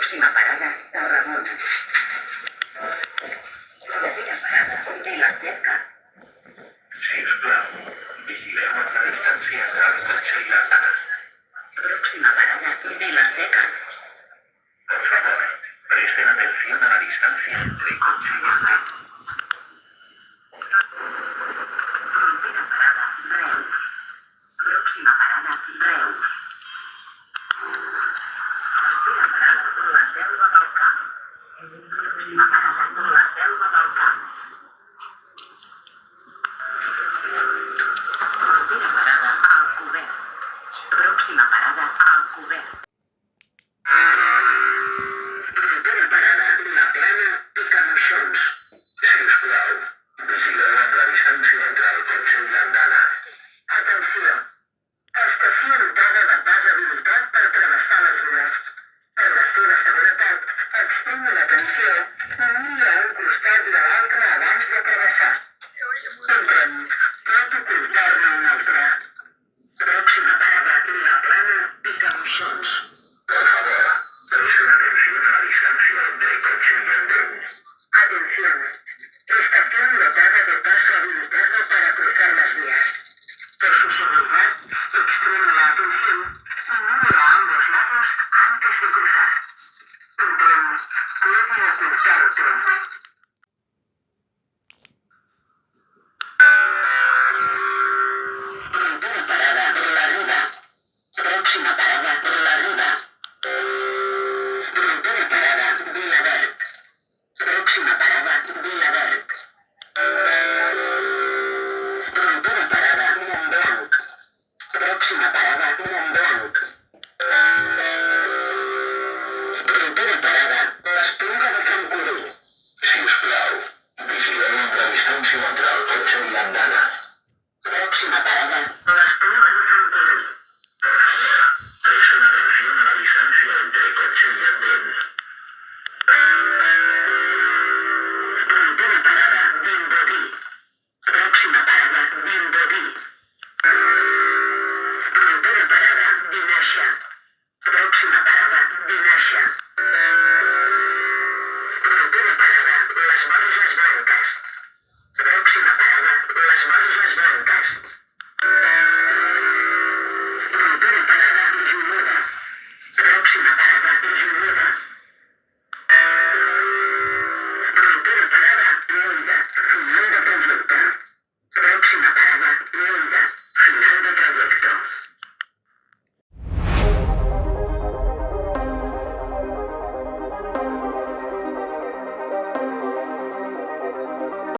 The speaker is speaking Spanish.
Próxima parada, Tarragona. Primera parada, Vilaseca. Sisplau, vigileu amb la distància entre el cotxe i les dades. Próxima parada, Vilaseca. Por favor, presten atención a la distancia entre coche y andén. Primera parada, Reus. Próxima parada, Reus. Tercera parada, la Selva del Camp.